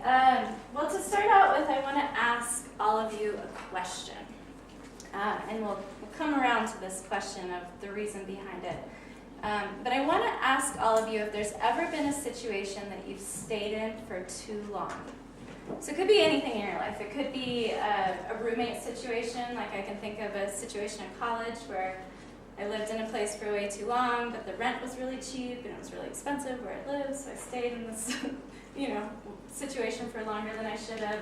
Well, to start out with, I want to ask all of you a question. And we'll come around to this question of the reason behind it. But I want to ask all of you if there's ever been a situation that you've stayed in for too long. So it could be anything in your life. It could be a roommate situation, like I can think of a situation in college where I lived in a place for way too long, but the rent was really cheap and it was really expensive where I lived, so I stayed in this situation for longer than I should have.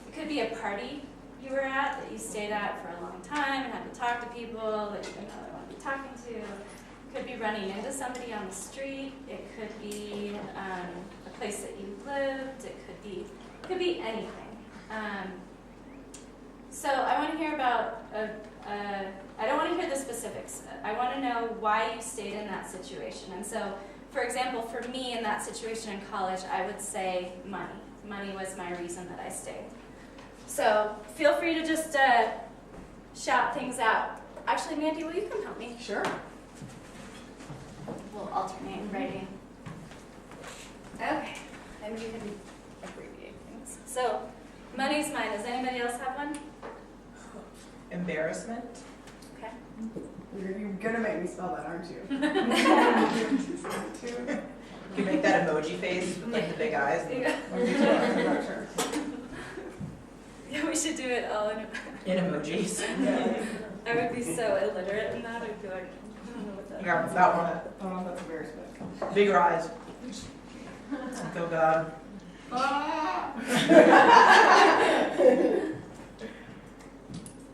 It could be a party you were at that you stayed at for a long time and had to talk to people that you didn't really want to be talking to. It could be running into somebody on the street. It could be a place that you lived. It could be anything. So I want to hear about, I don't want to hear the specifics. I want to know why you stayed in that situation. And so, for example, for me in that situation in college, I would say money. Money was my reason that I stayed. So feel free to just shout things out. Actually, Mandy, will you come help me? Sure. We'll alternate writing. Okay, and you can abbreviate things. So, money's mine. Does anybody else have one? Embarrassment. Okay. You're gonna make me spell that, aren't you? You can make that emoji face with like the big eyes. Yeah. I'm not sure. Yeah, we should do it all in emojis. Yeah. I would be so illiterate in that. I'd be like, I don't know what that Yeah, is. that one. I don't know if that's embarrassment. Bigger eyes. Oh God.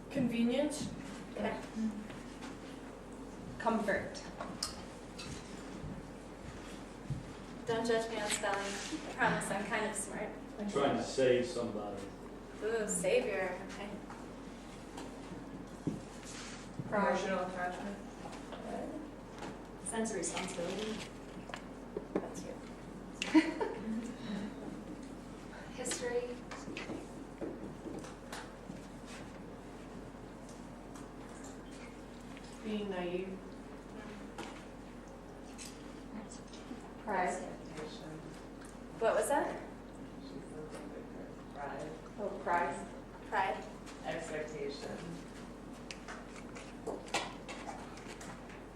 Convenience. Okay. Comfort. Don't judge me on spelling. I promise I'm kind of smart. I'm trying to save somebody. Ooh, savior. Okay. Emotional attachment. Sense of responsibility. That's you. History. Being naive. Pride. Expectation. What was that? Pride. Oh, pride. Pride. Expectation.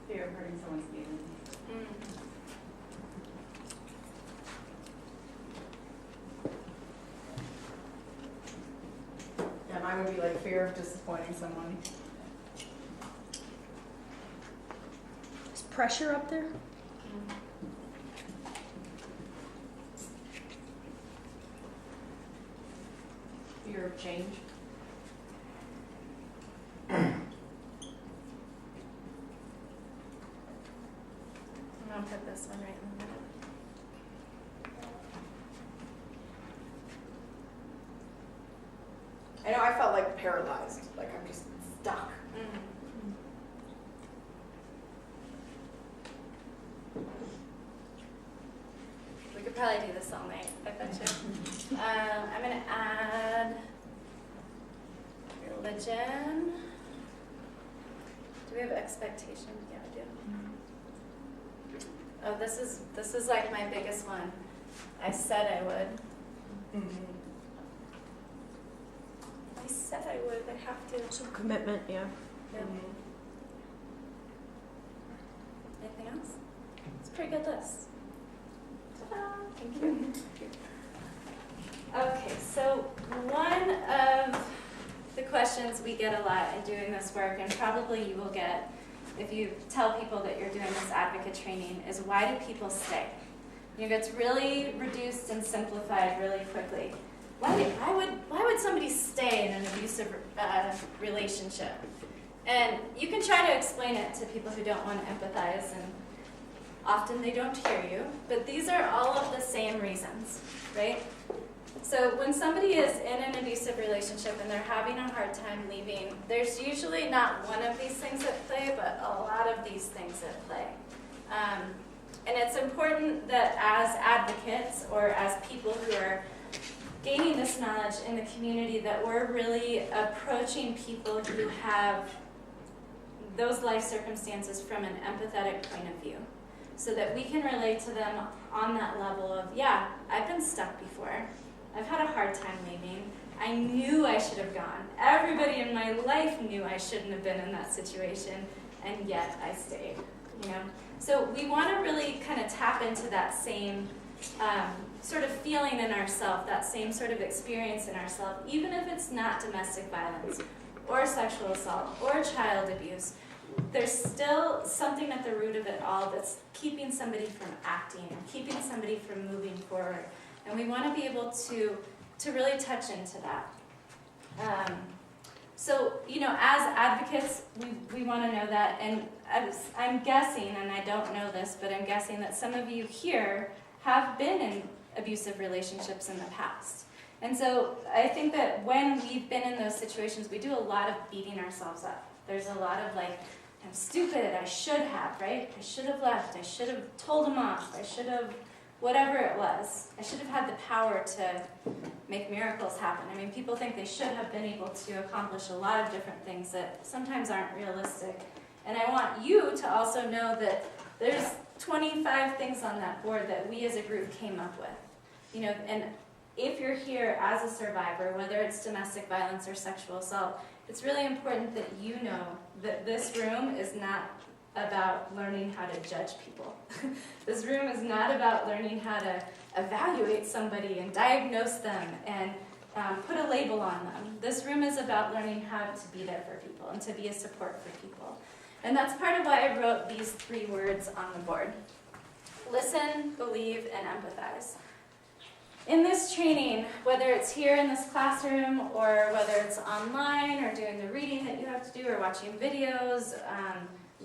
Fear of hurting someone's feelings. Mm. Yeah, mine would be like fear of disappointing someone. Is pressure up there? Fear of change. I'm gonna put this one right in the middle. I know I felt like paralyzed, like I'm just stuck. Mm. We could probably do this all night, I bet you. I'm going to add religion. Do we have expectation? Yeah, we do. Oh, this is like my biggest one. I said I would. I said I would. I have to. So commitment, yeah. Yeah. Anything else? It's a pretty good list. Ta-da! Thank you. Okay, so one of the questions we get a lot in doing this work, and probably you will get if you tell people that you're doing this advocate training, is why do people stay? It gets really reduced and simplified really quickly. Why would somebody stay in an abusive relationship? And you can try to explain it to people who don't want to empathize, and often they don't hear you, but these are all of the same reasons, right? So when somebody is in an abusive relationship and they're having a hard time leaving, there's usually not one of these things at play, but a lot of these things at play. And it's important that as advocates or as people who are gaining this knowledge in the community that we're really approaching people who have those life circumstances from an empathetic point of view, so that we can relate to them on that level of, yeah, I've been stuck before. I've had a hard time leaving. I knew I should have gone. Everybody in my life knew I shouldn't have been in that situation, and yet I stayed, you know? So we want to really kind of tap into that same sort of feeling in ourselves, that same sort of experience in ourselves, even if it's not domestic violence or sexual assault or child abuse. There's still something at the root of it all that's keeping somebody from acting, keeping somebody from moving forward. And we want to be able to really touch into that. So, you know, as advocates, we want to know that, and I'm guessing, and I don't know this, but I'm guessing that some of you here have been in abusive relationships in the past. And so I think that when we've been in those situations, we do a lot of beating ourselves up. There's a lot of like, I'm stupid, I should have, right? I should have left, I should have told him off, I should have, whatever it was. I should have had the power to make miracles happen. I mean, people think they should have been able to accomplish a lot of different things that sometimes aren't realistic. And I want you to also know that there's 25 things on that board that we as a group came up with. You know, and if you're here as a survivor, whether it's domestic violence or sexual assault, it's really important that you know that this room is not about learning how to judge people. This room is not about learning how to evaluate somebody and diagnose them and put a label on them. This room is about learning how to be there for people and to be a support for people. And that's part of why I wrote these 3 words on the board. Listen, believe, and empathize. In this training, whether it's here in this classroom or whether it's online or doing the reading that you have to do or watching videos,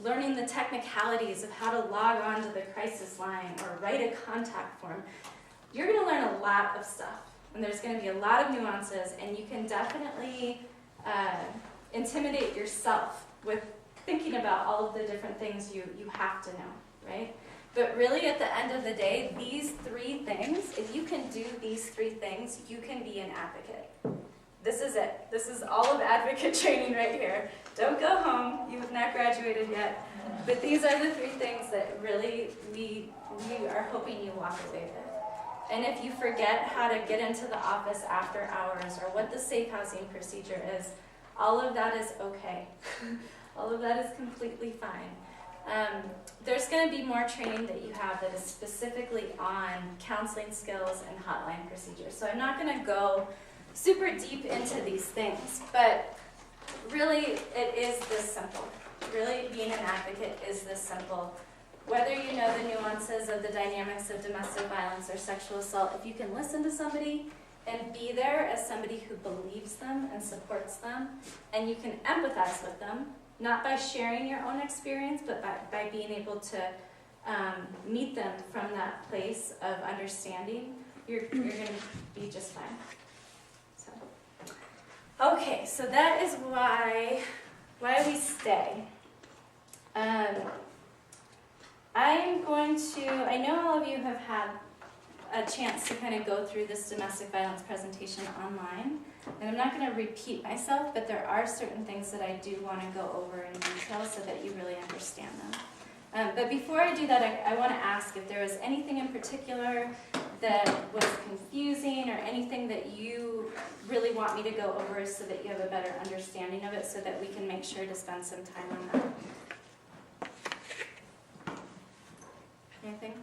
learning the technicalities of how to log on to the crisis line or write a contact form, you're going to learn a lot of stuff. And there's going to be a lot of nuances, and you can definitely intimidate yourself with thinking about all of the different things you have to know, right? But really, at the end of the day, these 3 things, if you can do these 3 things, you can be an advocate. This is it. This is all of advocate training right here. Don't go home. You have not graduated yet. But these are the 3 things that really we are hoping you walk away with. And if you forget how to get into the office after hours or what the safe housing procedure is, all of that is okay. All of that is completely fine. There's going to be more training that you have that is specifically on counseling skills and hotline procedures. So I'm not going to go super deep into these things, but really it is this simple. Really being an advocate is this simple. Whether you know the nuances of the dynamics of domestic violence or sexual assault, if you can listen to somebody and be there as somebody who believes them and supports them, and you can empathize with them, not by sharing your own experience, but by being able to meet them from that place of understanding, you're going to be just fine. So, okay, so that is why we stay. I know all of you have had a chance to kind of go through this domestic violence presentation online. And I'm not going to repeat myself, but there are certain things that I do want to go over in detail so that you really understand them. But before I do that, I want to ask if there was anything in particular that was confusing or anything that you really want me to go over so that you have a better understanding of it so that we can make sure to spend some time on that. Anything?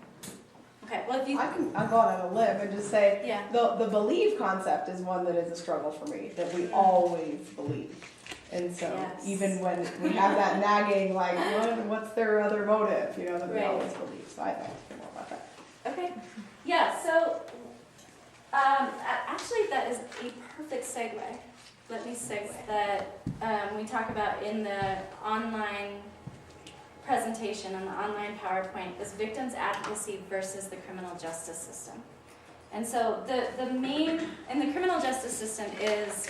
Okay, well if you... I'll go out on a limb and just say, Yeah. the believe concept is one that is a struggle for me, that we always believe. And so Yes. even when we have that nagging, like, what's their other motive, you know, that we Right. always believe. So I'd like to hear more about that. Okay, yeah, so actually that is a perfect segue. Let me segue that we talk about in the online presentation on the online PowerPoint is victims advocacy versus the criminal justice system. And so the main in the criminal justice system is,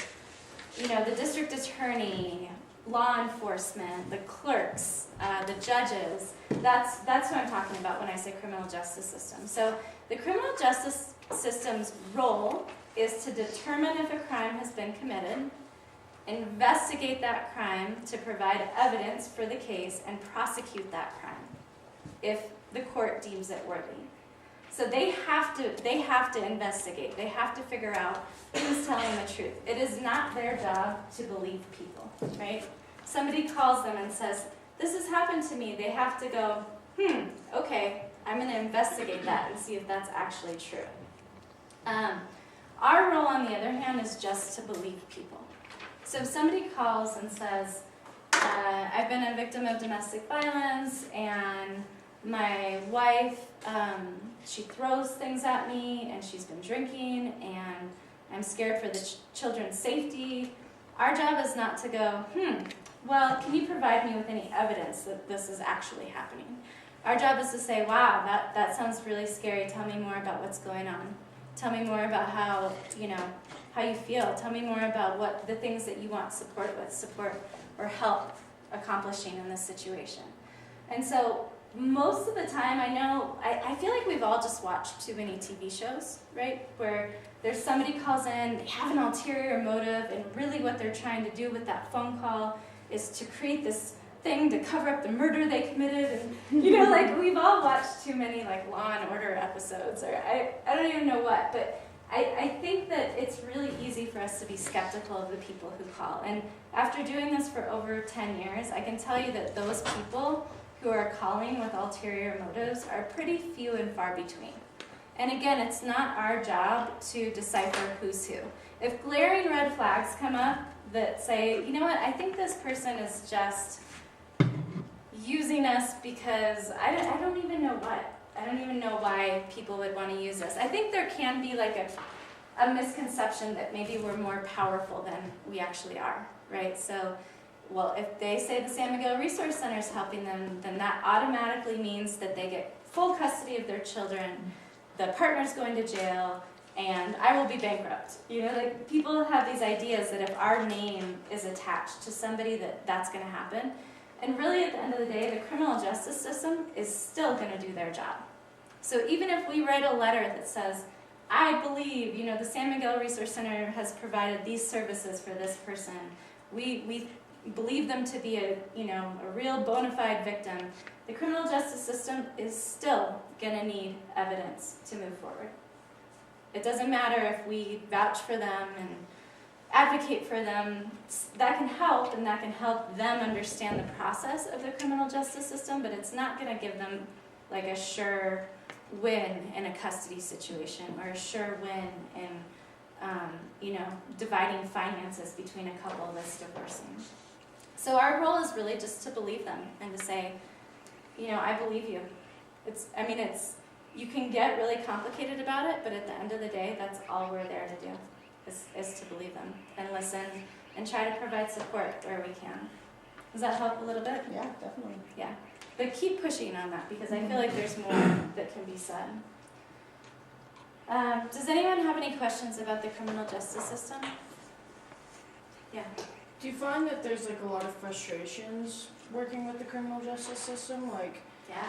you know, the district attorney, law enforcement, the clerks, the judges. That's what I'm talking about when I say criminal justice system. So the criminal justice system's role is to determine if a crime has been committed, investigate that crime to provide evidence for the case, and prosecute that crime if the court deems it worthy. So they have to investigate. They have to figure out who's telling the truth. It is not their job to believe people, right? Somebody calls them and says, this has happened to me. They have to go, okay, I'm going to investigate that and see if that's actually true. Our role, on the other hand, is just to believe people. So if somebody calls and says, I've been a victim of domestic violence, and my wife, she throws things at me, and she's been drinking, and I'm scared for the children's safety. Our job is not to go, well, can you provide me with any evidence that this is actually happening? Our job is to say, wow, that sounds really scary. Tell me more about what's going on. Tell me more about how you feel. Tell me more about what the things that you want support or help accomplishing in this situation. And so most of the time, I feel like we've all just watched too many TV shows, right? Where there's somebody calls in, they have an ulterior motive, and really what they're trying to do with that phone call is to create this thing to cover up the murder they committed. And, like we've all watched too many like Law and Order episodes, or I don't even know what, but I think that it's really easy for us to be skeptical of the people who call. And after doing this for over 10 years, I can tell you that those people who are calling with ulterior motives are pretty few and far between. And again, it's not our job to decipher who's who. If glaring red flags come up that say, you know what, I think this person is just using us because I don't even know what. I don't even know why people would want to use this. I think there can be like a misconception that maybe we're more powerful than we actually are, right? So, well, if they say the San Miguel Resource Center is helping them, then that automatically means that they get full custody of their children, the partner's going to jail, and I will be bankrupt. Like people have these ideas that if our name is attached to somebody that's going to happen. And really, at the end of the day, the criminal justice system is still going to do their job. So even if we write a letter that says, I believe, the San Miguel Resource Center has provided these services for this person, we believe them to be a real bona fide victim, the criminal justice system is still going to need evidence to move forward. It doesn't matter if we vouch for them and advocate for them. That can help, and that can help them understand the process of the criminal justice system, but it's not going to give them like a sure win in a custody situation or a sure win in dividing finances between a couple that's divorcing. So our role is really just to believe them and to say, I believe you. You can get really complicated about it, but at the end of the day, that's all we're there to do. Is to believe them and listen and try to provide support where we can. Does that help a little bit? Yeah, definitely. Yeah. But keep pushing on that because I feel like there's more that can be said. Does anyone have any questions about the criminal justice system? Yeah. Do you find that there's like a lot of frustrations working with the criminal justice system? Yeah.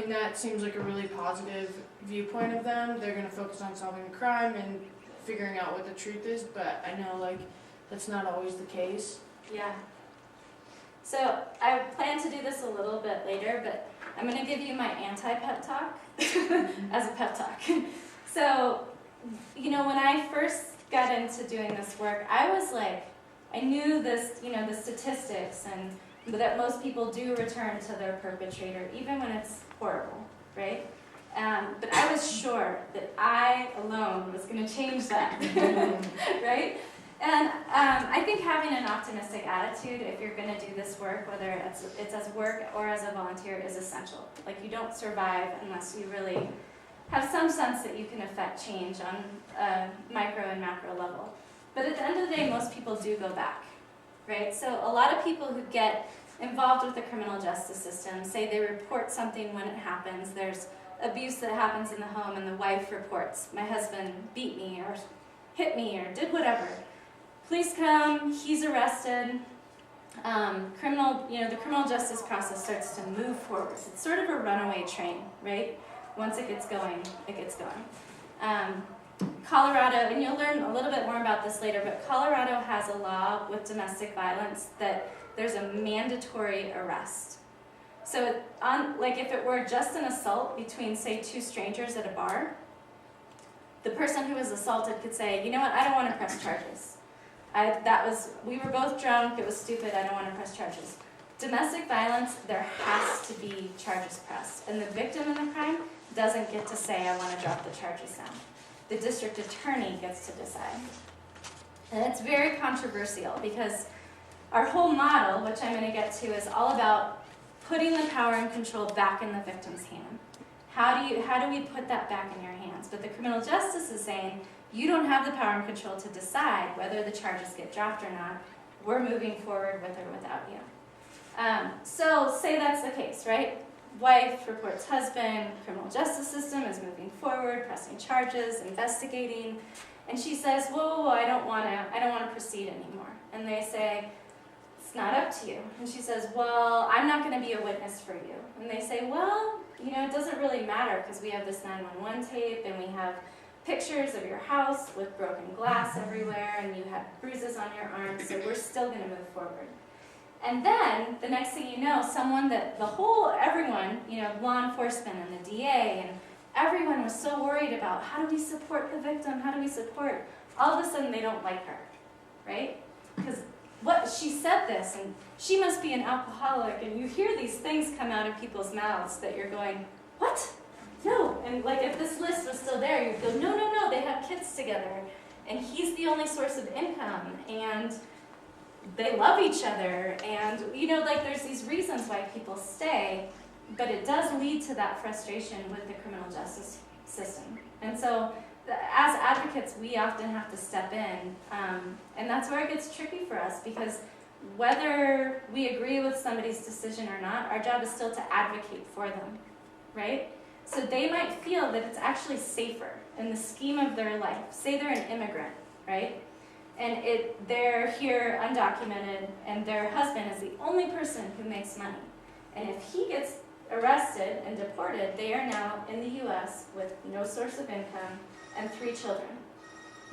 That seems like a really positive viewpoint of them. They're going to focus on solving the crime and figuring out what the truth is, but I know that's not always the case. Yeah. So I plan to do this a little bit later, but I'm going to give you my anti-pep talk as a pep talk. So, when I first got into doing this work, I was like, I knew this, the statistics and that most people do return to their perpetrator, even when it's horrible, right? But I was sure that I alone was going to change that, right? And I think having an optimistic attitude, if you're going to do this work, whether it's as work or as a volunteer, is essential. Like, you don't survive unless you really have some sense that you can affect change on a micro and macro level. But at the end of the day, most people do go back, right? So a lot of people who get involved with the criminal justice system say they report something when it happens. There's abuse that happens in the home and the wife reports, my husband beat me or hit me or did whatever. Police come, he's arrested. The criminal justice process starts to move forward. It's sort of a runaway train, right? Once it gets going, it gets going. Colorado, and you'll learn a little bit more about this later, but Colorado has a law with domestic violence that there's a mandatory arrest. So if it were just an assault between, say, two strangers at a bar, the person who was assaulted could say, you know what, I don't want to press charges. We were both drunk, it was stupid, I don't want to press charges. Domestic violence, there has to be charges pressed. And the victim in the crime doesn't get to say, I want to drop the charges now. The district attorney gets to decide. And it's very controversial because our whole model, which I'm going to get to, is all about putting the power and control back in the victim's hand. How do we put that back in your hands? But the criminal justice is saying, you don't have the power and control to decide whether the charges get dropped or not. We're moving forward with or without you. So say that's the case, right? Wife reports husband, criminal justice system is moving forward, pressing charges, investigating, and she says, whoa, I don't want to proceed anymore. And they say, it's not up to you. And she says, well, I'm not going to be a witness for you. And they say, well, you know, it doesn't really matter because we have this 911 tape and we have pictures of your house with broken glass everywhere and you have bruises on your arms, so we're still going to move forward. And then, the next thing you know, everyone, you know, law enforcement and the DA, and everyone was so worried about how do we support the victim, all of a sudden they don't like her, right? Because she said this, and she must be an alcoholic, and you hear these things come out of people's mouths that you're going, what? No, and like if this list was still there, you'd go, no, they have kids together, and he's the only source of income, and they love each other, and you know, like there's these reasons why people stay, but it does lead to that frustration with the criminal justice system. And so, as advocates, we often have to step in, and that's where it gets tricky for us, because whether we agree with somebody's decision or not, our job is still to advocate for them, right? So they might feel that it's actually safer in the scheme of their life. Say they're an immigrant, right? And they're here undocumented, and their husband is the only person who makes money. And if he gets arrested and deported, they are now in the U.S. with no source of income and 3 children.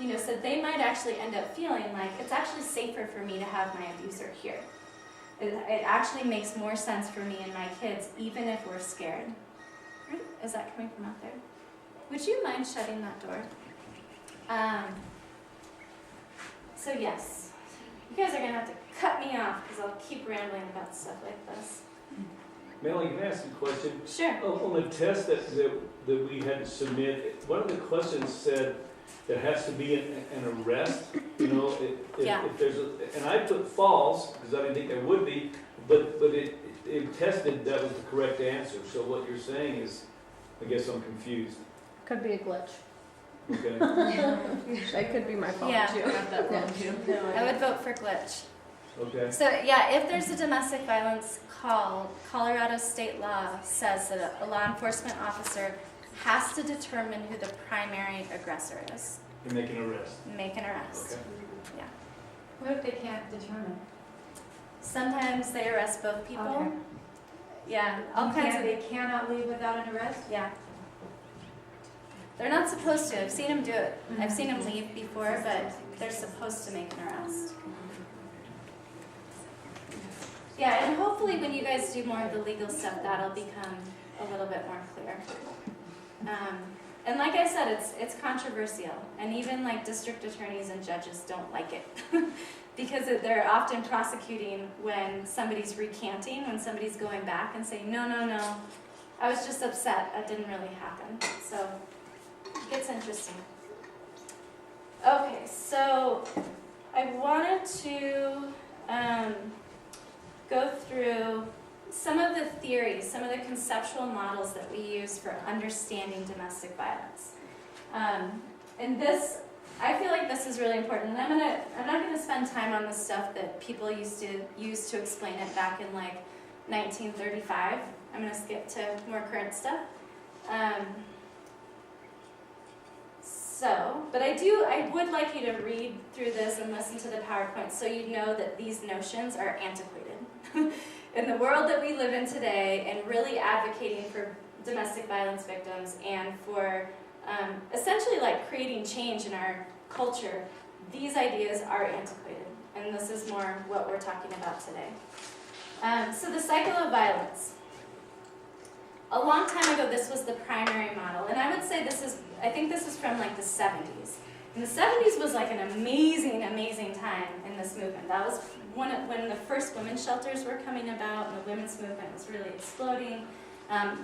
You know, so they might actually end up feeling like it's actually safer for me to have my abuser here. It actually makes more sense for me and my kids, even if we're scared. Is that coming from out there? Would you mind shutting that door? So yes, you guys are going to have to cut me off because I'll keep rambling about stuff like this. Melanie, can I ask you a question? Sure. On the test that we had to submit, one of the questions said there has to be an arrest, you know, if there's and I put false because I didn't think there would be, but it tested that was the correct answer. So what you're saying is, I guess I'm confused. Could be a glitch. Okay. That could be my fault Yeah. too. Got that wrong too. I would vote for glitch. Okay. So yeah, if there's a domestic violence call, Colorado state law says that a law enforcement officer has to determine who the primary aggressor is. And make an arrest. Make an arrest. Okay. Yeah. What if they can't determine? Sometimes they arrest both people. Okay. Yeah, all kinds of. They cannot leave without an arrest? Yeah. They're not supposed to. I've seen them do it. I've seen them leave before, but they're supposed to make an arrest. Yeah, and hopefully when you guys do more of the legal stuff, that'll become a little bit more clear. And like I said, it's controversial, and even like district attorneys and judges don't like it because they're often prosecuting when somebody's recanting, when somebody's going back and saying, no, I was just upset, that didn't really happen. So it gets interesting. Okay, so I wanted to go through some of the theories, some of the conceptual models that we use for understanding domestic violence. And this, I feel like this is really important. And I'm not gonna spend time on the stuff that people used to use to explain it back in like 1935. I'm gonna skip to more current stuff. But I would like you to read through this and listen to the PowerPoint so you know that these notions are antiquated. In the world that we live in today, and really advocating for domestic violence victims and for essentially like creating change in our culture, these ideas are antiquated. And this is more what we're talking about today. So the cycle of violence. a long time ago, this was the primary model, and I would say I think this is from like the 70s. And the 70s was like an amazing, amazing time in this movement. That was when the first women's shelters were coming about, and the women's movement was really exploding.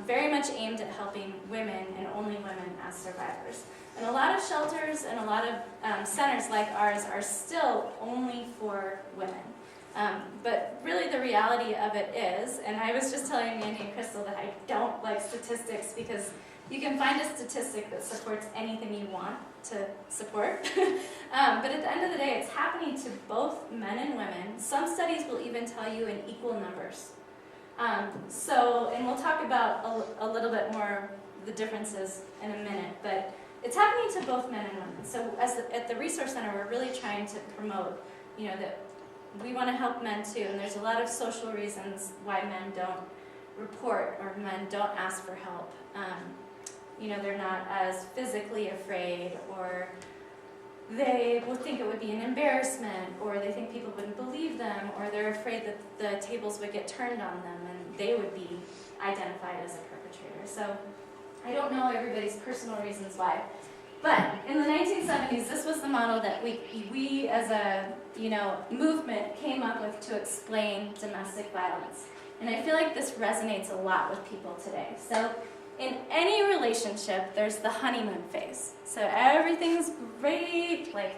Very much aimed at helping women and only women as survivors. And a lot of shelters and a lot of centers like ours are still only for women. But really the reality of it is, and I was just telling Mandy and Crystal that I don't like statistics because you can find a statistic that supports anything you want to support. But at the end of the day, it's happening to both men and women. Some studies will even tell you in equal numbers. And we'll talk about a little bit more the differences in a minute, but it's happening to both men and women. So at the Resource Center, we're really trying to promote, that we want to help men too, and there's a lot of social reasons why men don't report or men don't ask for help. They're not as physically afraid, or they will think it would be an embarrassment, or they think people wouldn't believe them, or they're afraid that the tables would get turned on them and they would be identified as a perpetrator. So I don't know everybody's personal reasons why. But in the 1970s, this was the model that we as a movement came up with to explain domestic violence. And I feel like this resonates a lot with people today. So in any relationship, there's the honeymoon phase. So everything's great, like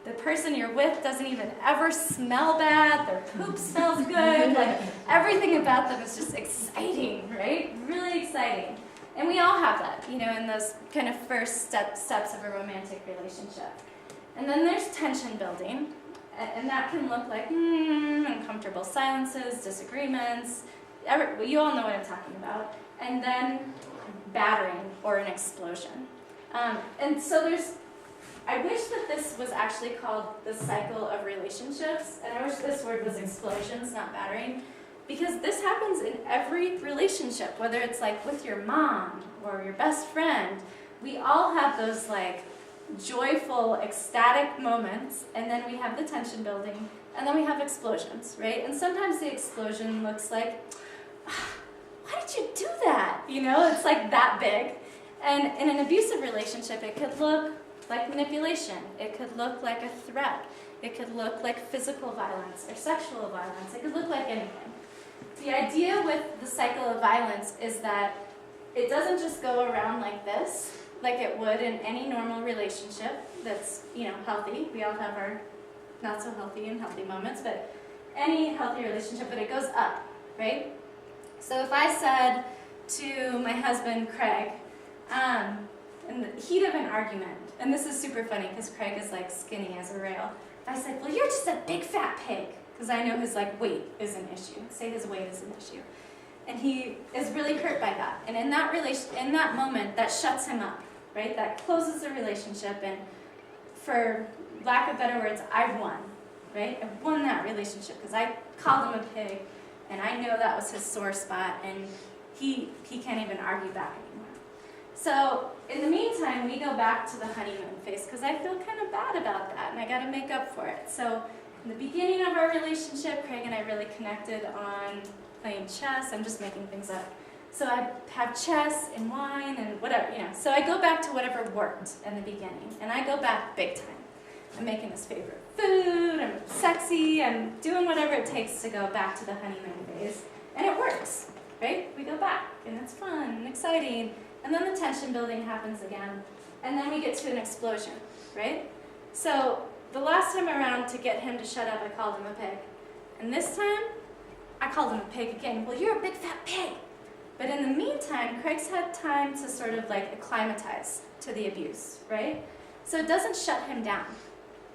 the person you're with doesn't even ever smell bad, their poop smells good, like everything about them is just exciting, right? Really exciting. And we all have that, in those kind of first steps of a romantic relationship. And then there's tension building, and that can look like uncomfortable silences, disagreements. You all know what I'm talking about. And then battering or an explosion. And so I wish that this was actually called the cycle of relationships, and I wish this word was explosions, not battering, because this happens in every relationship, whether it's like with your mom or your best friend. We all have those like joyful, ecstatic moments, and then we have the tension building, and then we have explosions, right? And sometimes the explosion looks like, why did you do that? It's like that big. And in an abusive relationship, it could look like manipulation. It could look like a threat. It could look like physical violence or sexual violence. It could look like anything. The idea with the cycle of violence is that it doesn't just go around like this, like it would in any normal relationship that's, healthy. We all have our not so healthy and healthy moments, but any healthy relationship, but it goes up, right? So if I said to my husband, Craig, in the heat of an argument, and this is super funny because Craig is like skinny as a rail, if I said, well, you're just a big fat pig, because I know his weight is an issue. Say his weight is an issue. And he is really hurt by that. And in that moment, that shuts him up, right? That closes the relationship, and for lack of better words, I've won, right? I've won that relationship because I called him a pig, and I know that was his sore spot, and he can't even argue back anymore. So in the meantime, we go back to the honeymoon phase because I feel kind of bad about that, and I got to make up for it. So in the beginning of our relationship, Craig and I really connected on playing chess. I'm just making things up. So I have chess and wine and whatever, So I go back to whatever worked in the beginning, and I go back big time. I'm making his favorite food, I'm sexy, I'm doing whatever it takes to go back to the honeymoon phase, and it works, right? We go back, and it's fun and exciting, and then the tension building happens again, and then we get to an explosion, right? So the last time around, to get him to shut up, I called him a pig. And this time, I called him a pig again. Well, you're a big fat pig. But in the meantime, Craig's had time to sort of acclimatize to the abuse, right? So it doesn't shut him down.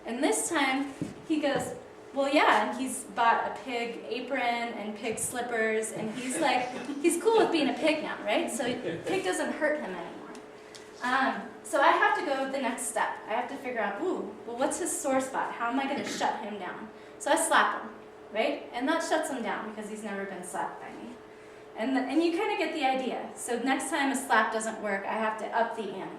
And this time, he goes, well, yeah, and he's bought a pig apron and pig slippers, and he's cool with being a pig now, right? So pig doesn't hurt him anymore. So I have to go the next step. I have to figure out, what's his sore spot? How am I going to shut him down? So I slap him, right? And that shuts him down because he's never been slapped by me. And you kind of get the idea. So next time a slap doesn't work, I have to up the ante.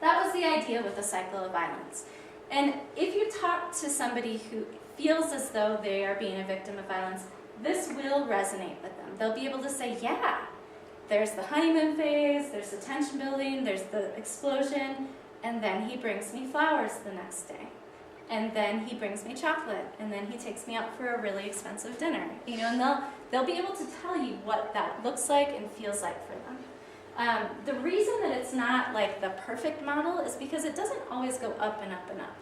That was the idea with the cycle of violence. And if you talk to somebody who feels as though they are being a victim of violence, this will resonate with them. They'll be able to say, yeah, there's the honeymoon phase, there's the tension building, there's the explosion, and then he brings me flowers the next day. And then he brings me chocolate, and then he takes me out for a really expensive dinner. You know, and they'll be able to tell you what that looks like and feels like for them. The reason that it's not like the perfect model is because it doesn't always go up and up and up.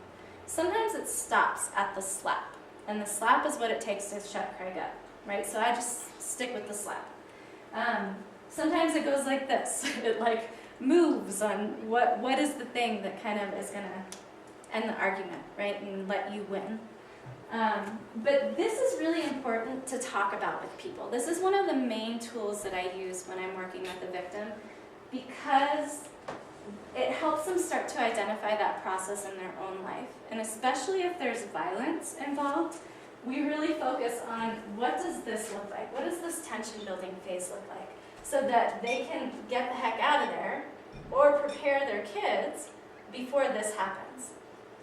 Sometimes it stops at the slap, and the slap is what it takes to shut Craig up, right? So I just stick with the slap. Sometimes it goes like this. It like moves on what is the thing that kind of is gonna end the argument, right, and let you win. But this is really important to talk about with people. This is one of the main tools that I use when I'm working with a victim, because it helps them start to identify that process in their own life. And especially if there's violence involved, we really focus on what does this look like? What does this tension building phase look like? So that they can get the heck out of there or prepare their kids before this happens.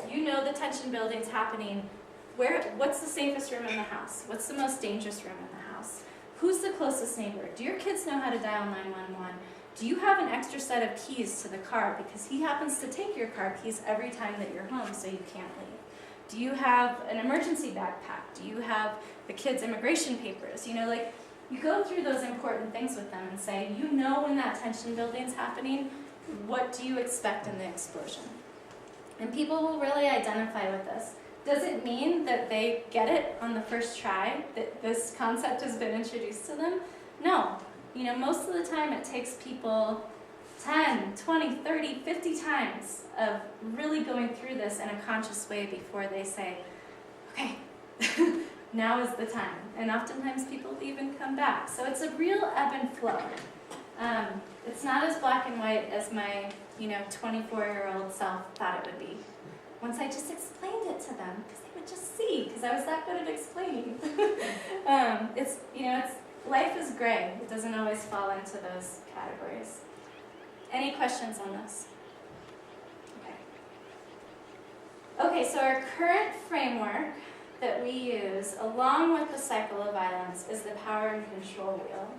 You know the tension building's happening. What's the safest room in the house? What's the most dangerous room in the house? Who's the closest neighbor? Do your kids know how to dial 911? Do you have an extra set of keys to the car because he happens to take your car keys every time that you're home so you can't leave? Do you have an emergency backpack? Do you have the kids' immigration papers? You know, like, you go through those important things with them and say, you know when that tension building's happening, what do you expect in the explosion? And people will really identify with this. Does it mean that they get it on the first try, that this concept has been introduced to them? No. You know, most of the time it takes people 10, 20, 30, 50 times of really going through this in a conscious way before they say, okay, now is the time. And oftentimes people even come back. So it's a real ebb and flow. It's not as black and white as my 24-year-old self thought it would be. Once I just explained it to them, because they would just see, because I was that good at explaining. Life is gray. It doesn't always fall into those categories. Any questions on this? Okay, so our current framework that we use, along with the cycle of violence, is the power and control wheel.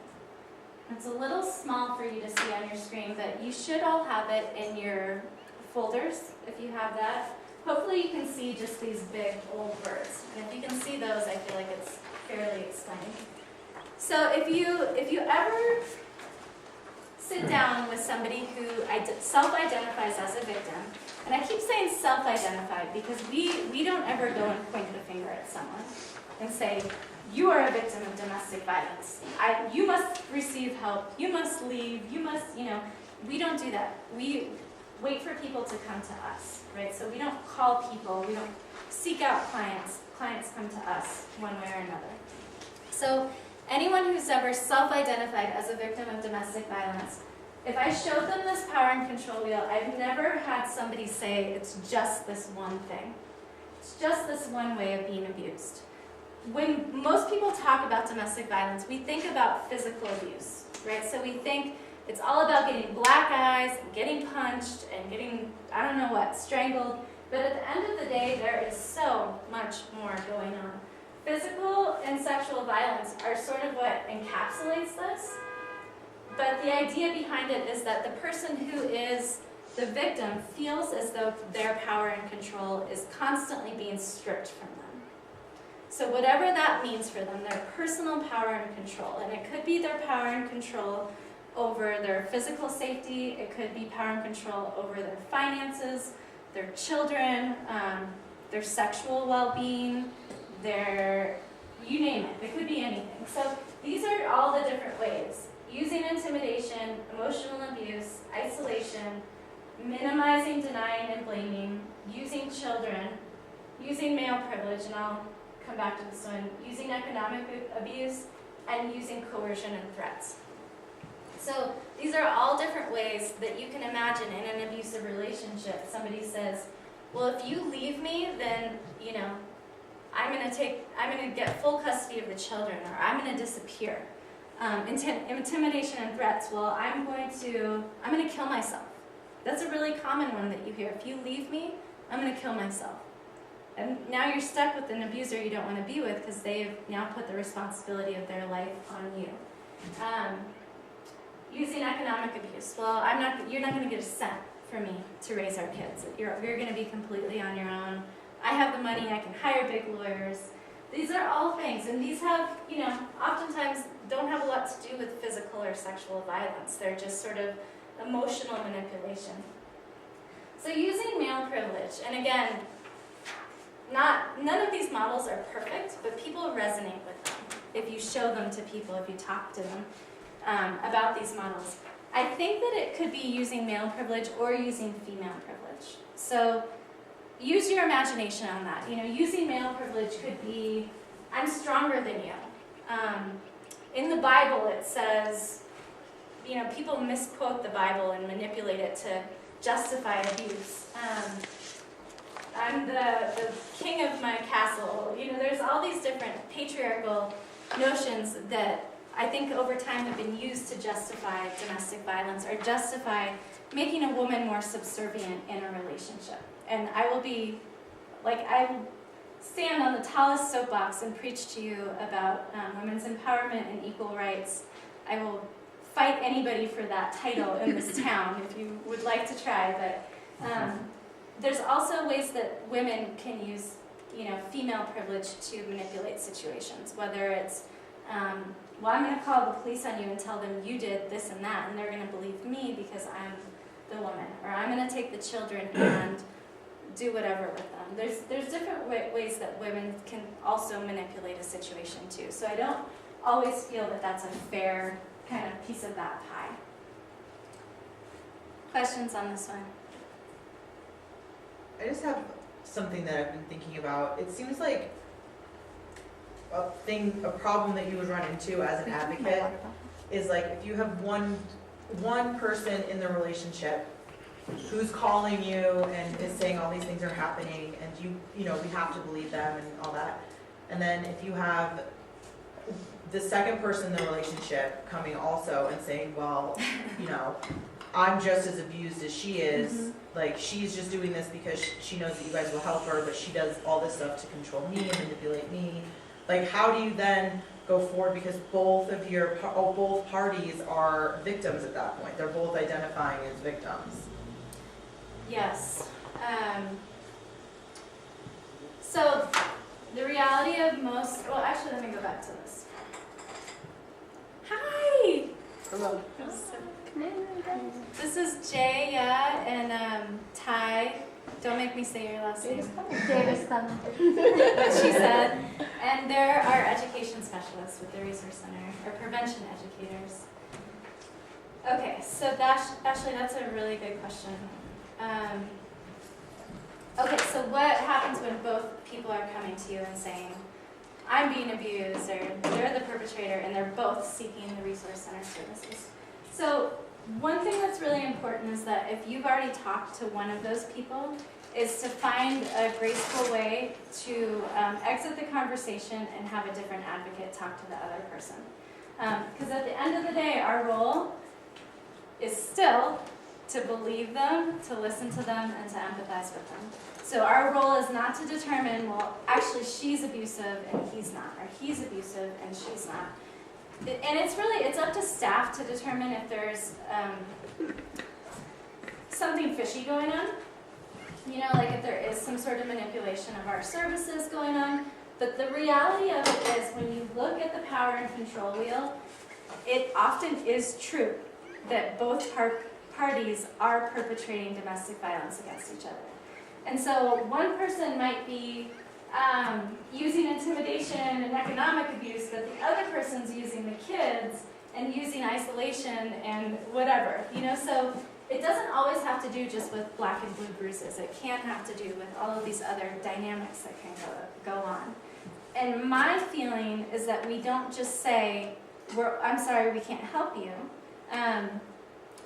It's a little small for you to see on your screen, but you should all have it in your folders, if you have that. Hopefully you can see just these big old words. And if you can see those, I feel like it's fairly explained. So if you ever sit down with somebody who self-identifies as a victim, and I keep saying self-identified because we don't ever go and point the finger at someone and say, you are a victim of domestic violence. You must receive help. You must leave. You must, we don't do that. We wait for people to come to us, right? So we don't call people. We don't seek out clients. Clients come to us one way or another. So anyone who's ever self-identified as a victim of domestic violence, if I showed them this power and control wheel, I've never had somebody say it's just this one thing. It's just this one way of being abused. When most people talk about domestic violence, we think about physical abuse, right? So we think it's all about getting black eyes, and getting punched, and getting, I don't know what, strangled. But at the end of the day, there is so much more going on. Physical and sexual violence are sort of what encapsulates this. But the idea behind it is that the person who is the victim feels as though their power and control is constantly being stripped from them. So whatever that means for them, their personal power and control, and it could be their power and control over their physical safety, it could be power and control over their finances, their children, their sexual well-being, you name it, it could be anything. So these are all the different ways. Using intimidation, emotional abuse, isolation, minimizing, denying, and blaming, using children, using male privilege, and I'll come back to this one, using economic abuse, and using coercion and threats. So these are all different ways that you can imagine in an abusive relationship. Somebody says, well, if you leave me, then, I'm going to get full custody of the children, or I'm going to disappear. Intimidation and threats, well, I'm going to kill myself. That's a really common one that you hear. If you leave me, I'm going to kill myself. And now you're stuck with an abuser you don't want to be with because they've now put the responsibility of their life on you. using economic abuse. Well, you're not going to get a cent from me to raise our kids. You're going to be completely on your own. I have the money, I can hire big lawyers. These are all things, and these have, oftentimes don't have a lot to do with physical or sexual violence. They're just sort of emotional manipulation. So using male privilege, and again, none of these models are perfect, but people resonate with them if you show them to people, if you talk to them about these models. I think that it could be using male privilege or using female privilege. So use your imagination on that. Using male privilege could be, I'm stronger than you. In the Bible it says, people misquote the Bible and manipulate it to justify abuse. I'm the king of my castle. There's all these different patriarchal notions that I think over time have been used to justify domestic violence or justify making a woman more subservient in a relationship. And I will stand on the tallest soapbox and preach to you about women's empowerment and equal rights. I will fight anybody for that title in this town if you would like to try, but there's also ways that women can use, female privilege to manipulate situations, whether it's, I'm going to call the police on you and tell them you did this and that, and they're going to believe me because I'm the woman, or I'm going to take the children and do whatever with them. There's different ways that women can also manipulate a situation too. So I don't always feel that that's a fair kind of piece of that pie. Questions on this one? I just have something that I've been thinking about. It seems like a problem that you would run into as an advocate is like if you have one person in the relationship who's calling you and is saying all these things are happening and we have to believe them and all that. And then if you have the second person in the relationship coming also and saying, well, I'm just as abused as she is, like she's just doing this because she knows that you guys will help her, but she does all this stuff to control me and manipulate me. Like how do you then go forward, because both parties are victims at that point. They're both identifying as victims. Yes. So the reality of most, well actually let me go back to this. Hi! Hello. This is Jay, and Ty. Don't make me say your last name. Davis coming. What she said. And they're our education specialists with the Resource Center, or prevention educators. Okay, so Ashley, that's a really good question. Okay, so what happens when both people are coming to you and saying, I'm being abused, or they're the perpetrator, and they're both seeking the Resource Center services? So one thing that's really important is that if you've already talked to one of those people, is to find a graceful way to exit the conversation and have a different advocate talk to the other person. Because at the end of the day, our role is still to believe them, to listen to them, and to empathize with them. So our role is not to determine, well, actually she's abusive and he's not, or he's abusive and she's not. And it's up to staff to determine if there's something fishy going on. Like if there is some sort of manipulation of our services going on. But the reality of it is when you look at the power and control wheel, it often is true that both parties are perpetrating domestic violence against each other. And so one person might be using intimidation and economic abuse, but the other person's using the kids and using isolation and whatever, so it doesn't always have to do just with black and blue bruises. It can have to do with all of these other dynamics that can go on. And my feeling is that we don't just say, I'm sorry, we can't help you,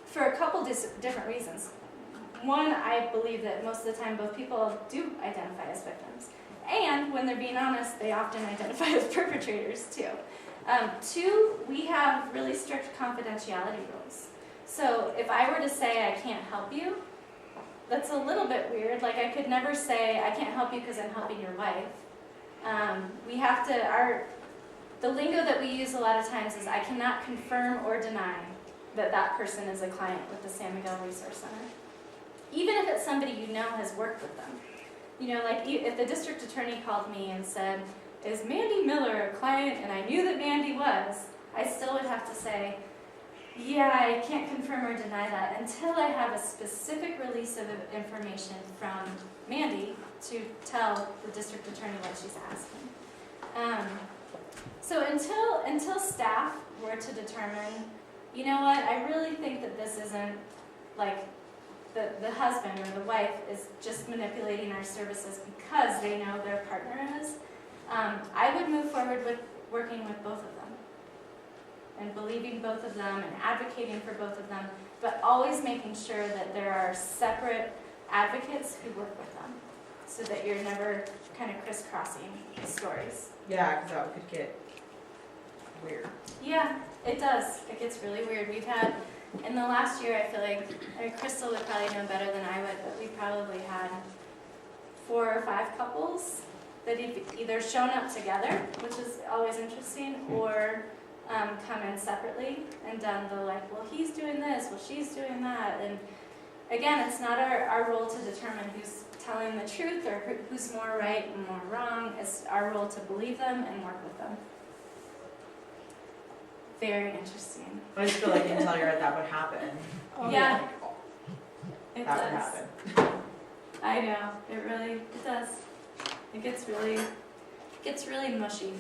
for a couple different reasons. One, I believe that most of the time both people do identify as victims. And when they're being honest, they often identify as perpetrators too. Two, we have really strict confidentiality rules. So if I were to say I can't help you, that's a little bit weird. Like I could never say I can't help you because I'm helping your wife. We have to, the lingo that we use a lot of times is I cannot confirm or deny that that person is a client with the San Miguel Resource Center. Even if it's somebody you know has worked with them. You know, like if the district attorney called me and said, is Mandy Miller a client? And I knew that Mandy was, I still would have to say, yeah, I can't confirm or deny that until I have a specific release of information from Mandy to tell the district attorney what she's asking. So until staff were to determine, you know what, I really think that this isn't like the husband or the wife is just manipulating our services because they know their partner is, I would move forward with working with both of them and believing both of them and advocating for both of them, but always making sure that there are separate advocates who work with them so that you're never kind of crisscrossing stories. Yeah, because that could get weird. Yeah, it does. It gets really weird. We've had, in the last year, I feel like, Crystal would probably know better than I would, but we probably had 4 or 5 couples that have either shown up together, which is always interesting, or come in separately and done the like, well, he's doing this, well, she's doing that. And again, it's not our role to determine who's telling the truth or who's more right and more wrong. It's our role to believe them and work with them. Very interesting. I just feel like in Telluride that would happen. Yeah. Like, It that would does. happen. I know. It does. It gets really mushy.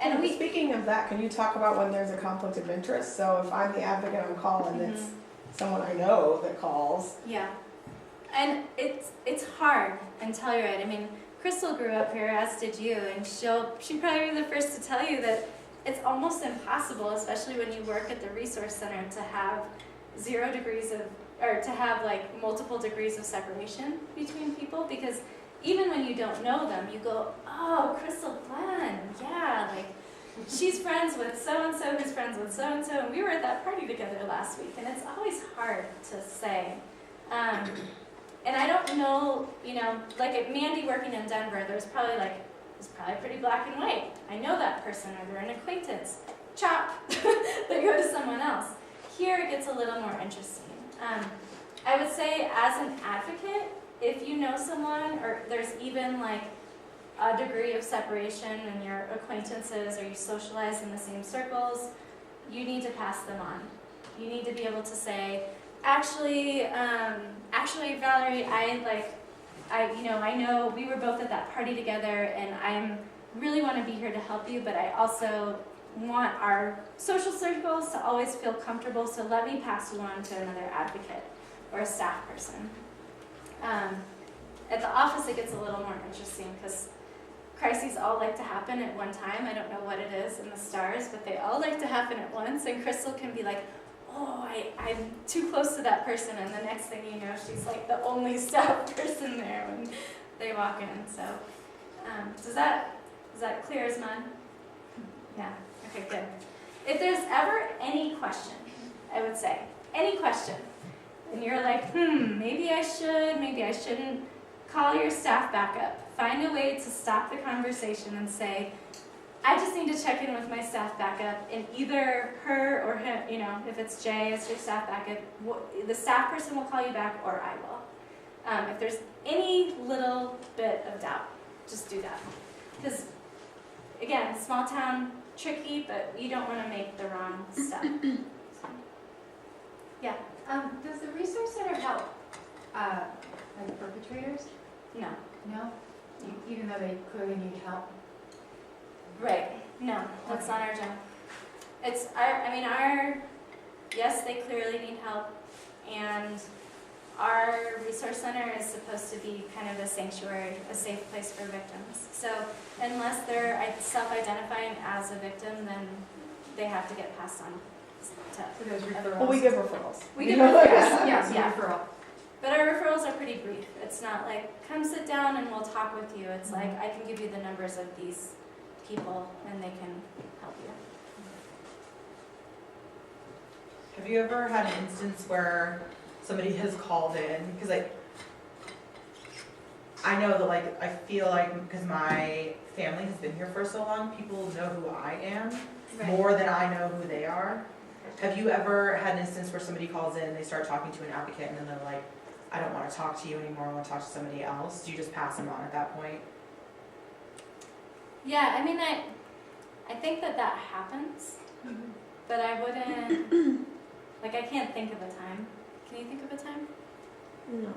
And we, Speaking of that, can you talk about when there's a conflict of interest? So if I'm the advocate on call and it's someone I know that calls, yeah. And it's hard in Telluride. I mean, Crystal grew up here, as did you, and she'd probably be the first to tell you that it's almost impossible, especially when you work at the resource center, to have 0 degrees of, or to have like multiple degrees of separation between people, because even when you don't know them, you go, oh, Crystal Glenn, yeah, like she's friends with so-and-so who's friends with so-and-so, and we were at that party together last week, and it's always hard to say. And I don't know, you know, like at Mandy working in Denver, there's probably pretty black and white. I know that person, or they're an acquaintance. Chop, they go to someone else. Here it gets a little more interesting. I would say as an advocate, if you know someone, or there's even like a degree of separation in your acquaintances, or you socialize in the same circles, you need to pass them on. You need to be able to say, actually, Valerie, I know we were both at that party together, and I really want to be here to help you, but I also want our social circles to always feel comfortable, so let me pass you on to another advocate or a staff person. At the office, it gets a little more interesting because crises all like to happen at one time. I don't know what it is in the stars, but they all like to happen at once, and Crystal can be like, oh, I'm too close to that person, and the next thing you know, she's like the only staff person there when they walk in. So, is that clear as mud? Yeah. Okay, good. If there's ever any question, I would say any question, and you're like, maybe I should, maybe I shouldn't, call your staff back up. Find a way to stop the conversation and say, I just need to check in with my staff backup, and either her or him, you know, if it's Jay as your staff backup, the staff person will call you back, or I will. If there's any little bit of doubt, just do that. Because, again, small town, tricky, but you don't want to make the wrong step. Yeah. Does the resource center help, like perpetrators? No. No? Even though they clearly need help? Right. No, that's not our job. It's yes, they clearly need help, and our resource center is supposed to be kind of a sanctuary, a safe place for victims. So unless they're self-identifying as a victim, then they have to get passed on to. So those referrals? well, we give referrals. We give referrals. Yes, Yeah. referral. But our referrals are pretty brief. It's not like, come sit down and we'll talk with you. It's like, I can give you the numbers of these people and they can help you. Have you ever had an instance where somebody has called in? Because I know that I feel like because my family has been here for so long, people know who I am more than I know who they are. Have you ever had an instance where somebody calls in and they start talking to an advocate and then they're like, I don't want to talk to you anymore, I want to talk to somebody else? Do you just pass them on at that point? Yeah, I mean, I think that happens, but I wouldn't, like, I can't think of a time. Can you think of a time? No.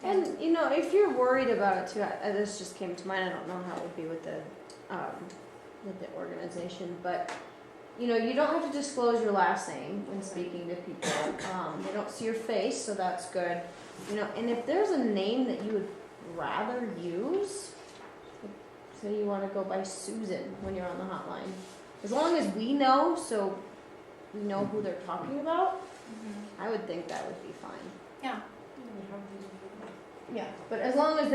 And, you know, if you're worried about it too, this just came to mind, I don't know how it would be with the organization, but, you know, you don't have to disclose your last name when speaking to people. They don't see your face, so that's good. You know, and if there's a name that you would rather use, like, say you want to go by Susan when you're on the hotline, as long as we know, so we know who they're talking about, I would think that would be fine. Yeah. Yeah, but as long as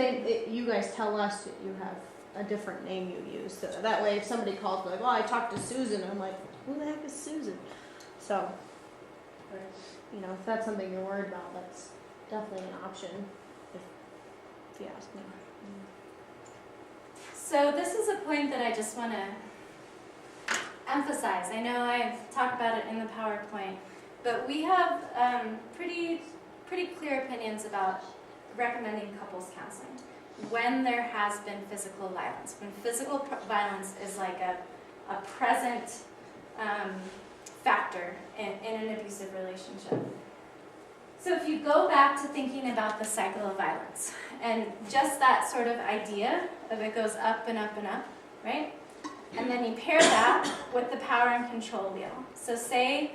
you guys tell us that you have a different name you use, so that way if somebody calls me like, oh, I talked to Susan, I'm like, who the heck is Susan? So, you know, if that's something you're worried about, that's definitely an option, if you ask me. So this is a point that I just want to emphasize. I know I've talked about it in the PowerPoint, but we have pretty clear opinions about recommending couples counseling when there has been physical violence. When physical violence is like a present factor in an abusive relationship. So if you go back to thinking about the cycle of violence and just that sort of idea of it goes up and up and up, right? And then you pair that with the power and control wheel. So say,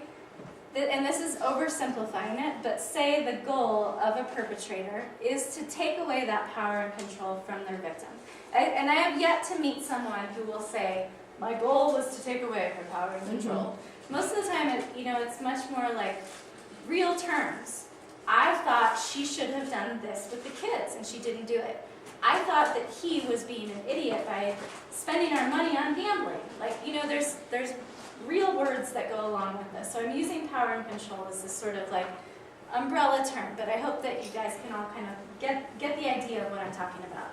and this is oversimplifying it, but say the goal of a perpetrator is to take away that power and control from their victim. And I have yet to meet someone who will say, my goal was to take away her power and control. Most of the time, it's much more like real terms. I thought she should have done this with the kids, and she didn't do it. I thought that he was being an idiot by spending our money on gambling. Like, there's real words that go along with this. So I'm using power and control as this sort of like umbrella term, but I hope that you guys can all kind of get the idea of what I'm talking about.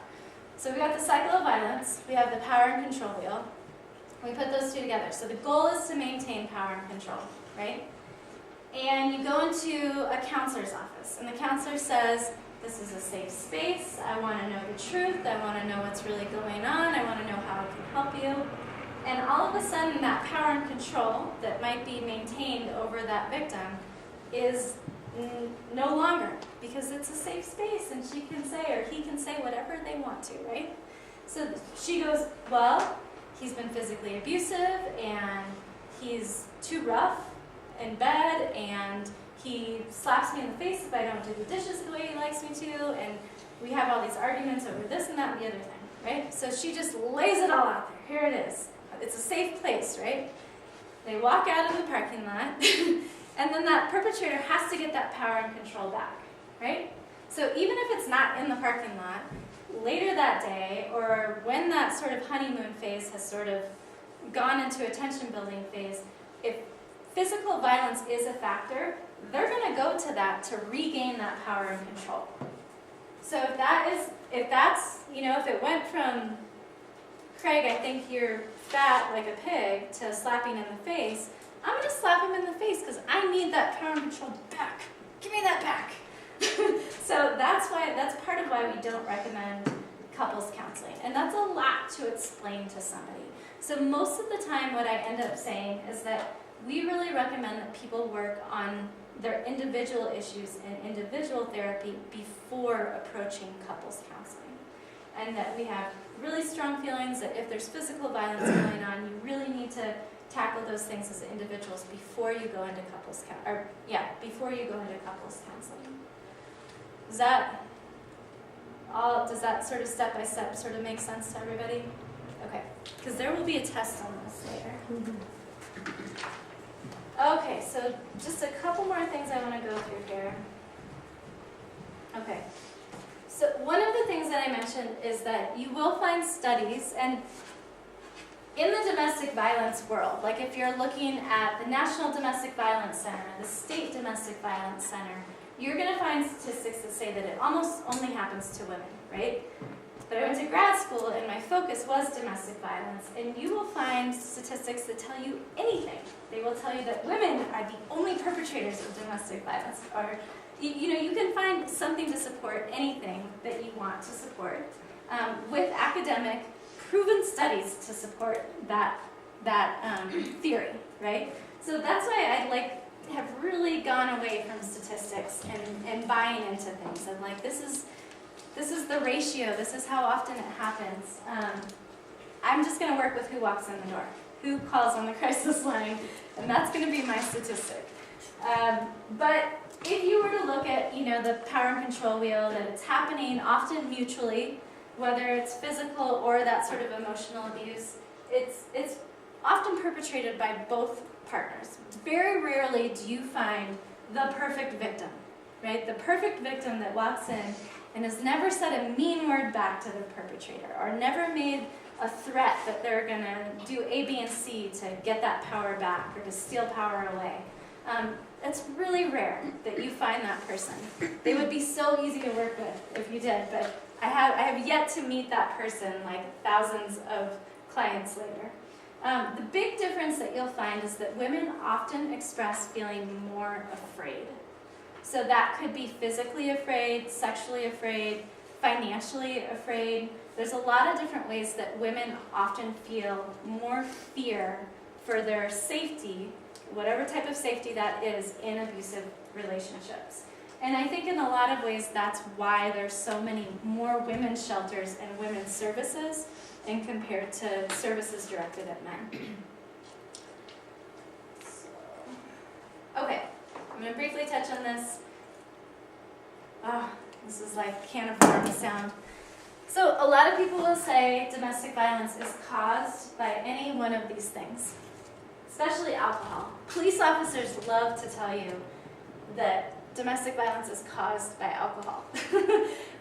So we got the cycle of violence, we have the power and control wheel. We put those two together. So the goal is to maintain power and control, right? And you go into a counselor's office, and the counselor says, this is a safe space, I want to know the truth, I want to know what's really going on, I want to know how I can help you. And all of a sudden, that power and control that might be maintained over that victim is no longer, because it's a safe space, and she can say, or he can say whatever they want to, right? So she goes, well, he's been physically abusive, and he's too rough in bed, and he slaps me in the face if I don't do the dishes the way he likes me to, and we have all these arguments over this and that and the other thing, right? So she just lays it all out there. Here it is. It's a safe place, right? They walk out of the parking lot, and then that perpetrator has to get that power and control back, right? So even if it's not in the parking lot, later that day, or when that sort of honeymoon phase has sort of gone into a tension building phase, if physical violence is a factor, they're going to go to that to regain that power and control. So if it went from, Craig, I think you're fat like a pig, to slapping in the face, I'm going to slap him in the face because I need that power and control back. Give me that back. So that's part of why we don't recommend couples counseling. And that's a lot to explain to somebody. So most of the time what I end up saying is that we really recommend that people work on their individual issues and individual therapy before approaching couples counseling. And that we have really strong feelings that if there's physical violence going on, you really need to tackle those things as individuals before you go into couples counseling. Does that sort of step by step sort of make sense to everybody? Okay, because there will be a test on this later. Okay, so just a couple more things I want to go through here. Okay, so one of the things that I mentioned is that you will find studies, and in the domestic violence world, like if you're looking at the National Domestic Violence Center, the State Domestic Violence Center, you're going to find statistics that say that it almost only happens to women, right? But I went to grad school and my focus was domestic violence, and you will find statistics that tell you anything. They will tell you that women are the only perpetrators of domestic violence, or you can find something to support anything that you want to support, with academic proven studies to support that theory, right? So that's why I have really gone away from statistics and buying into things. I'm like, this is the ratio, this is how often it happens. I'm just gonna work with who walks in the door, who calls on the crisis line, and that's gonna be my statistic. But if you were to look at, the power and control wheel, that it's happening often mutually, whether it's physical or that sort of emotional abuse, it's often perpetrated by both partners. Very rarely do you find the perfect victim, right? The perfect victim that walks in and has never said a mean word back to the perpetrator, or never made a threat that they're gonna do A, B, and C to get that power back or to steal power away. It's really rare that you find that person. They would be so easy to work with if you did, but I have yet to meet that person, like thousands of clients later. The big difference that you'll find is that women often express feeling more afraid. So that could be physically afraid, sexually afraid, financially afraid. There's a lot of different ways that women often feel more fear for their safety, whatever type of safety that is, in abusive relationships. And I think in a lot of ways that's why there's so many more women's shelters and women's services and compared to services directed at men. Okay, I'm going to briefly touch on this. Oh, this is like can of worms sound. So a lot of people will say domestic violence is caused by any one of these things, especially alcohol. Police officers love to tell you that domestic violence is caused by alcohol.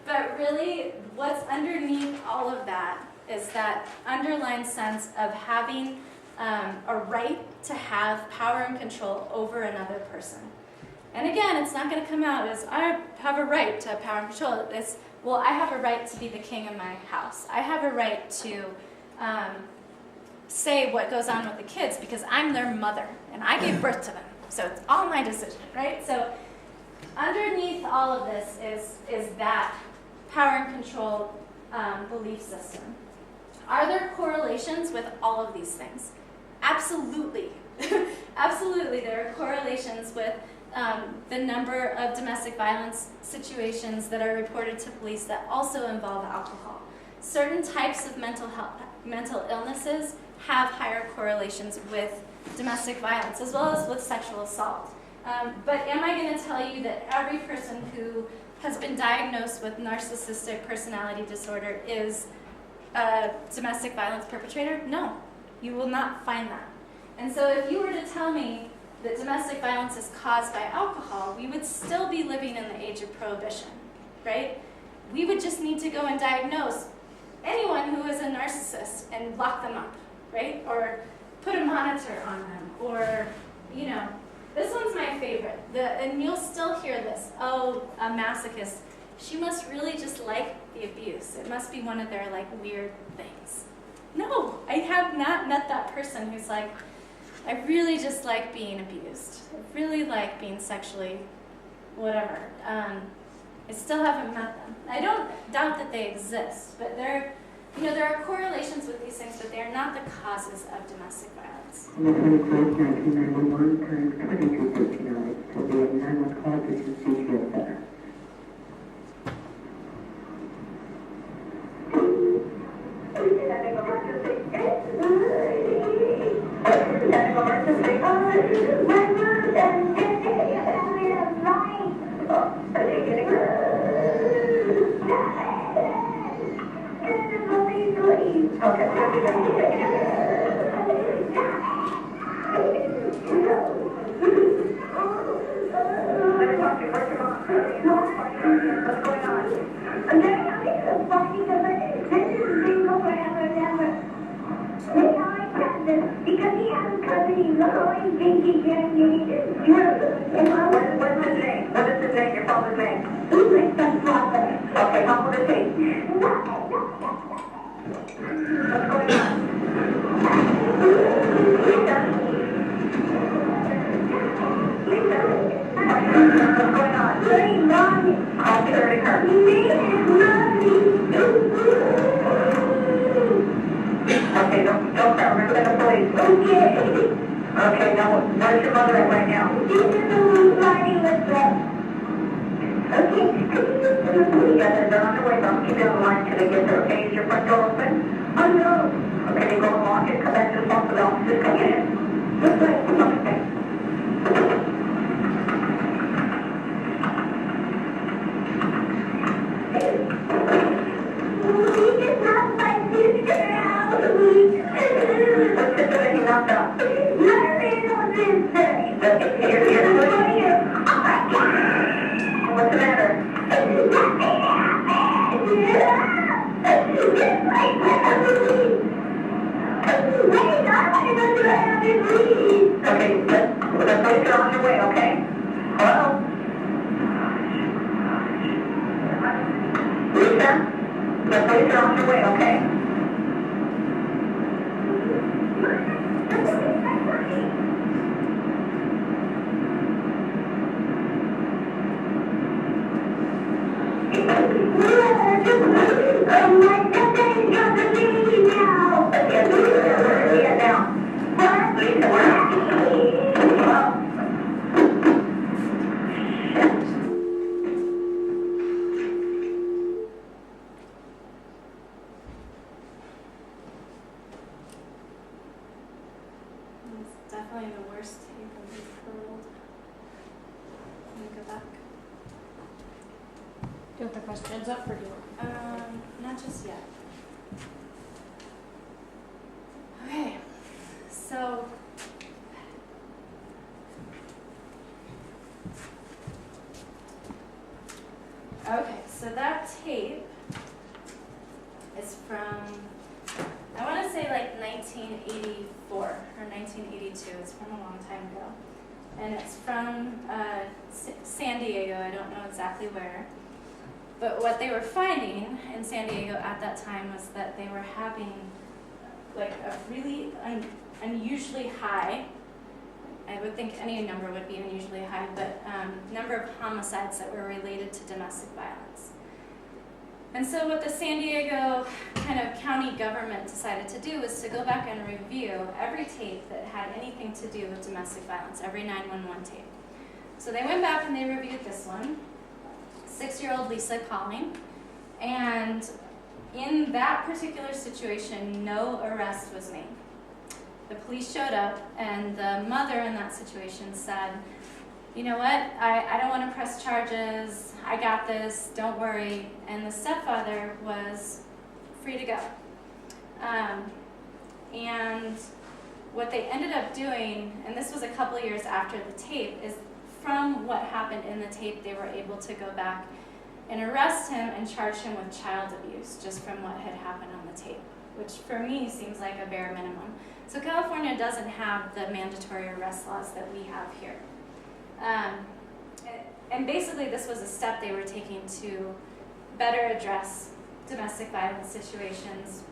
But really, what's underneath all of that is that underlying sense of having a right to have power and control over another person. And again, it's not going to come out as, I have a right to have power and control. It's, well, I have a right to be the king of my house. I have a right to say what goes on with the kids because I'm their mother and I gave birth to them. So it's all my decision, right? So underneath all of this is that power and control belief system. Are there correlations with all of these things? Absolutely. Absolutely, there are correlations with the number of domestic violence situations that are reported to police that also involve alcohol. Certain types of mental illnesses have higher correlations with domestic violence, as well as with sexual assault. But am I going to tell you that every person who has been diagnosed with narcissistic personality disorder is a domestic violence perpetrator? No, you will not find that. And so if you were to tell me that domestic violence is caused by alcohol, we would still be living in the age of prohibition, right? We would just need to go and diagnose anyone who is a narcissist and lock them up, right? Or put a monitor on them, or, this one's my favorite. And you'll still hear this, oh, a masochist, she must really just like the abuse. It must be one of their, weird things. No, I have not met that person who's like, I really just like being abused. I really like being sexually whatever. I still haven't met them. I don't doubt that they exist, but there are correlations with these things, but they are not the causes of domestic violence. Because he has a cousin, he's always thinking, what's his name? What is his name? Your father's name? My son's father. Okay, how old is he? Okay, don't cry, we're gonna the police. Okay. Okay, now, where's your mother at right now? She's in the room riding with us. Okay. Yeah, they're on their way, don't keep you on the line till they get there, okay? Is your front door open? Oh, no. Okay, you go along here, come back to the phone for the officers, come in. This way. Okay. We just knocked my sister out. What sister did you knock out? My little sister. You're what's the matter? Nothing happened. Wait, I want to go to the other please. Okay, the police are on their way, okay? Hello? Lisa? The police are on their way, okay? My stepdad's got the baby now. Yeah, now. What? Lisa, what? It's definitely the worst tape in the world. Let me go back. Do you have the questions up or do you want? Not just yet. Okay, so that tape is from, I want to say like 1984 or 1982. It's from a long time ago. And it's from San Diego. I don't know exactly where. But what they were finding in San Diego at that time was that they were having like a really unusually high, I would think any number would be unusually high, but number of homicides that were related to domestic violence. And so what the San Diego kind of county government decided to do was to go back and review every tape that had anything to do with domestic violence, every 911 tape. So they went back and they reviewed this one, 6-year-old Lisa calling, and in that particular situation, no arrest was made. The police showed up, and the mother in that situation said, you know what, I don't want to press charges, I got this, don't worry, and the stepfather was free to go. And what they ended up doing, and this was a couple years after the tape, is from what happened in the tape, they were able to go back and arrest him and charge him with child abuse, just from what had happened on the tape, which for me seems like a bare minimum. So California doesn't have the mandatory arrest laws that we have here. And basically this was a step they were taking to better address domestic violence situations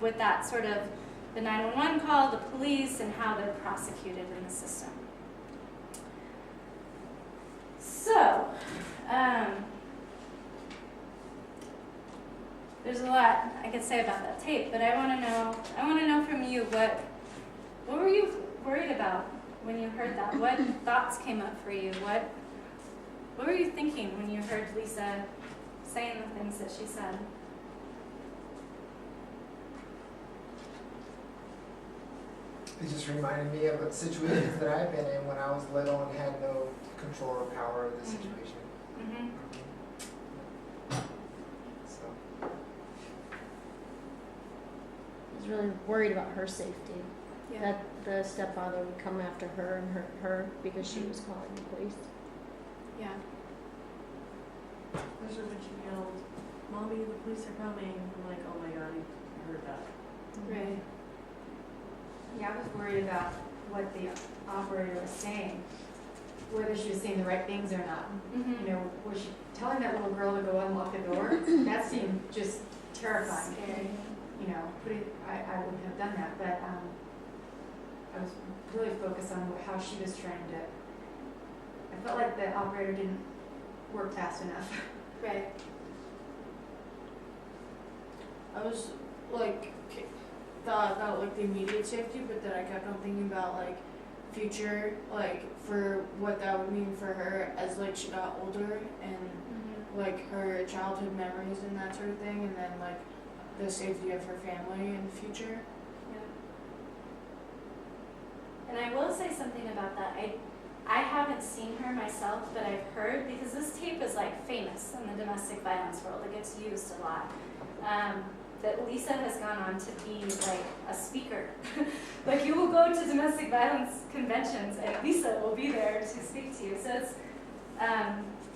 with that sort of the 911 call, the police, and how they're prosecuted in the system. So, there's a lot I could say about that tape, but I want to know from you what were you worried about when you heard that? What thoughts came up for you? What were you thinking when you heard Lisa saying the things that she said? It just reminded me of situations that I've been in when I was little and had no control or power of the situation. Mm-hmm. So, I was really worried about her safety. Yeah. That the stepfather would come after her and hurt her because she was calling the police. Yeah. Especially when she yelled, "Mommy, the police are coming." I'm like, oh my god, I heard that. Right. Yeah, I was worried about what the operator was saying, whether she was saying the right things or not. Mm-hmm. You know, was she telling that little girl to go unlock the door? That seemed just terrifying. Scary. You know, I wouldn't have done that, but, I was really focused on how she was trying to, I felt like the operator didn't work fast enough. Right. I was like, thought about like the immediate safety, but then I kept on thinking about like future, like for what that would mean for her as like she got older and like her childhood memories and that sort of thing, and then like the safety of her family in the future. And I will say something about that. I haven't seen her myself, but I've heard, because this tape is like famous in the domestic violence world. It gets used a lot. That Lisa has gone on to be like a speaker. Like you will go to domestic violence conventions and Lisa will be there to speak to you. So it's,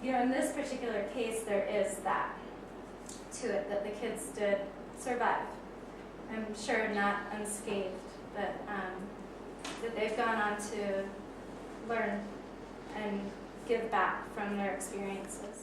you know, in this particular case, there is that to it, that the kids did survive. I'm sure not unscathed, but that they've gone on to learn and give back from their experiences.